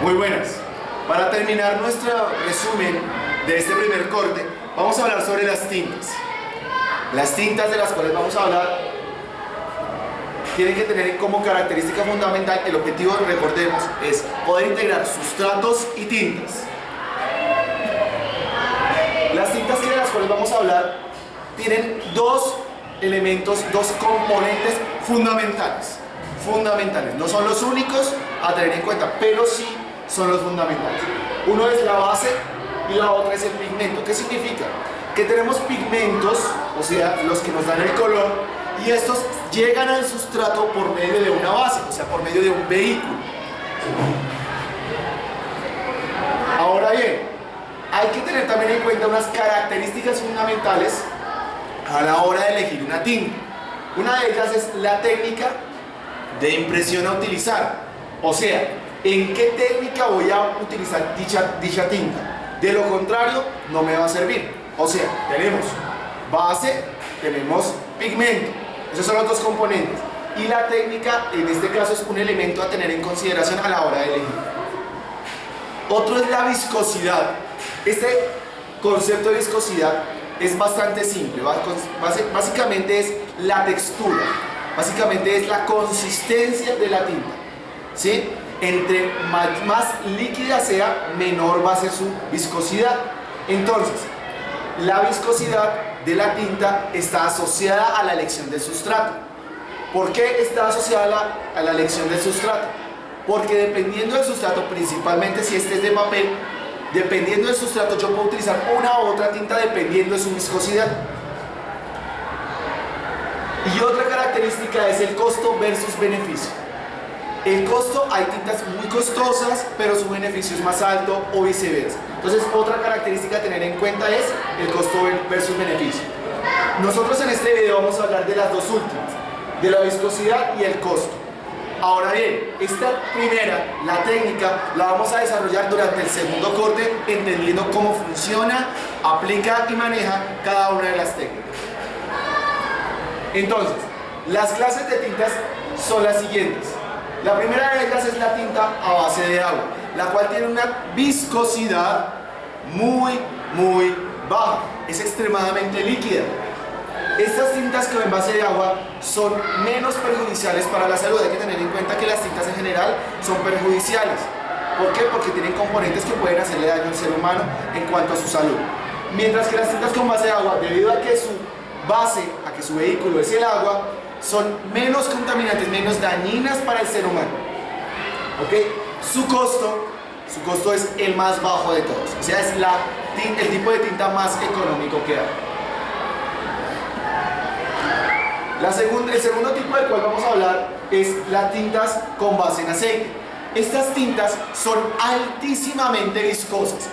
Muy buenas. Para terminar nuestro resumen de este primer corte, vamos a hablar sobre las tintas. Las tintas de las cuales vamos a hablar tienen que tener como característica fundamental, el objetivo, recordemos, es poder integrar sustratos y tintas. Las tintas de las cuales vamos a hablar tienen dos elementos, dos componentes fundamentales. No son los únicos a tener en cuenta, pero sí son los fundamentales. Uno es la base y la otra es el pigmento. ¿Qué significa? Que tenemos pigmentos, o sea, los que nos dan el color, y estos llegan al sustrato por medio de una base, o sea, por medio de un vehículo. Ahora bien, hay que tener también en cuenta unas características fundamentales a la hora de elegir una tinta. Una de ellas es la técnica de impresión a utilizar, o sea, en qué técnica voy a utilizar dicha tinta. De lo contrario, no me va a servir. O sea, tenemos base, tenemos pigmento, esos son los dos componentes, y la técnica en este caso es un elemento a tener en consideración a la hora de elegir. Otro es la viscosidad. Este concepto de viscosidad es bastante simple, básicamente es la textura, básicamente es la consistencia de la tinta, ¿sí? Entre más líquida sea, menor va a ser su viscosidad. Entonces, la viscosidad de la tinta está asociada a la elección del sustrato. ¿Por qué está asociada a la elección del sustrato? Porque dependiendo del sustrato, principalmente si este es de papel, dependiendo del sustrato yo puedo utilizar una u otra tinta dependiendo de su viscosidad. Y otra característica es el costo versus beneficio. El costo, hay tintas muy costosas, pero su beneficio es más alto o viceversa. Entonces, otra característica a tener en cuenta es el costo versus beneficio. Nosotros en este video vamos a hablar de las dos últimas, de la viscosidad y el costo. Ahora bien, esta primera, la técnica, la vamos a desarrollar durante el segundo corte, entendiendo cómo funciona, aplica y maneja cada una de las técnicas. Entonces, las clases de tintas son las siguientes. La primera de ellas es la tinta a base de agua, la cual tiene una viscosidad muy baja, es extremadamente líquida. Estas tintas que en base de agua son menos perjudiciales para la salud. Hay que tener en cuenta que las tintas en general son perjudiciales. ¿Por qué? Porque tienen componentes que pueden hacerle daño al ser humano en cuanto a su salud. Mientras que las tintas con base de agua, debido a que su base, a que su vehículo es el agua, son menos contaminantes, menos dañinas para el ser humano. ¿Ok? Su costo es el más bajo de todos. O sea, es el tipo de tinta más económico que hay. El segundo tipo del cual vamos a hablar es las tintas con base en aceite. Estas tintas son altísimamente viscosas,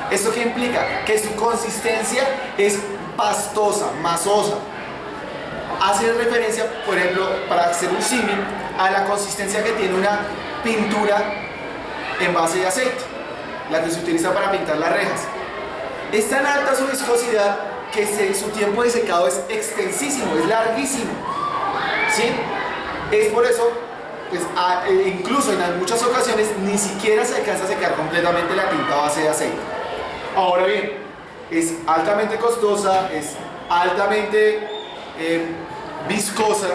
¿Esto qué implica? Que su consistencia es pastosa, masosa. Hace referencia, por ejemplo, para hacer un símil, a la consistencia que tiene una pintura en base de aceite, la que se utiliza para pintar las rejas. Es tan alta su viscosidad que su tiempo de secado es extensísimo, es larguísimo, ¿sí? Es por eso, pues, incluso en muchas ocasiones ni siquiera se alcanza a secar completamente la tinta a base de aceite. Ahora bien, es altamente costosa, es altamente viscosa,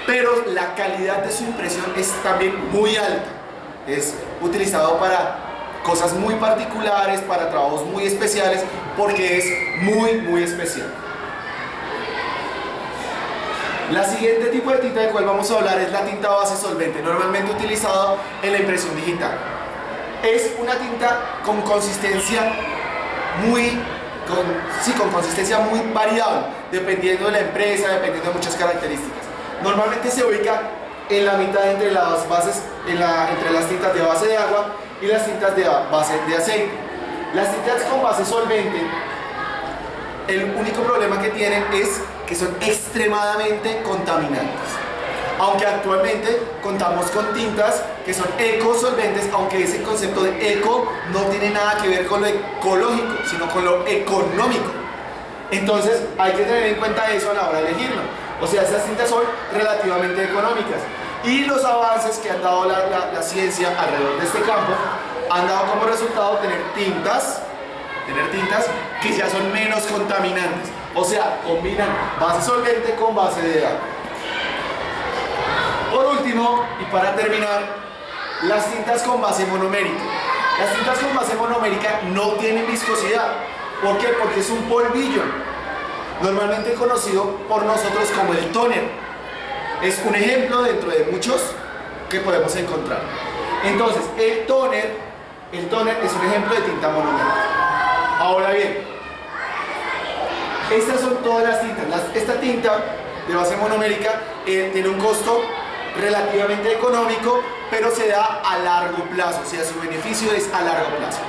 pero la calidad de su impresión es también muy alta. Es utilizado para cosas muy particulares, para trabajos muy especiales, porque es muy especial. La siguiente tipo de tinta del cual vamos a hablar es la tinta base solvente, normalmente utilizada en la impresión digital. Es una tinta con consistencia con consistencia muy variable, dependiendo de la empresa, dependiendo de muchas características. Normalmente se ubica en la mitad entre las bases, entre las tintas de base de agua y las tintas de base de aceite. Las tintas con base solvente, el único problema que tienen es que son extremadamente contaminantes. Aunque actualmente contamos con tintas que son ecosolventes, aunque ese concepto de eco no tiene nada que ver con lo ecológico, sino con lo económico. Entonces hay que tener en cuenta eso a la hora de elegirlo. O sea, estas tintas son relativamente económicas. Y los avances que han dado la ciencia alrededor de este campo han dado como resultado tener tintas que ya son menos contaminantes. O sea, combinan base solvente con base de agua. Por último, y para terminar, las tintas con base monomérica. Las tintas con base monomérica no tienen viscosidad. ¿Por qué? Porque es un polvillo, normalmente conocido por nosotros como el tóner. Es un ejemplo dentro de muchos que podemos encontrar. Entonces, el tóner es un ejemplo de tinta monomérica. Ahora bien, estas son todas las tintas. Esta tinta de base monomérica tiene un costo relativamente económico, pero se da a largo plazo, o sea, su beneficio es a largo plazo.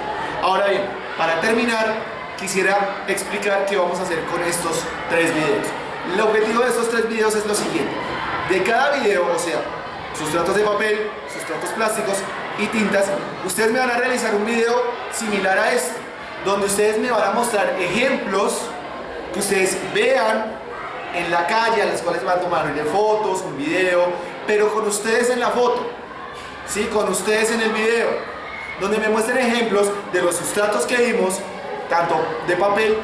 Ahora bien, para terminar, quisiera explicar qué vamos a hacer con estos 3 videos. El objetivo de estos 3 videos es lo siguiente. De cada video, o sea, sustratos de papel, sustratos plásticos y tintas, ustedes me van a realizar un video similar a este, donde ustedes me van a mostrar ejemplos que ustedes vean en la calle, a las cuales van a tomar fotos, un video, pero con ustedes en la foto, ¿sí? Con ustedes en el video, donde me muestren ejemplos de los sustratos que vimos, tanto de papel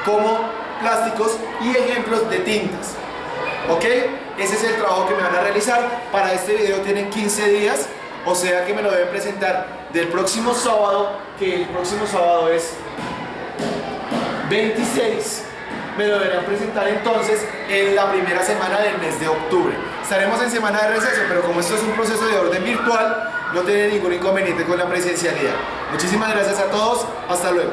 como plásticos, y ejemplos de tintas. ¿Ok? Ese es el trabajo que me van a realizar. Para este video tienen 15 días, o sea que me lo deben presentar del próximo sábado, que el próximo sábado es 26. Me lo deberán presentar entonces en la primera semana del mes de octubre. Estaremos en semana de receso, pero como esto es un proceso de orden virtual, no tiene ningún inconveniente con la presencialidad. Muchísimas gracias a todos, hasta luego.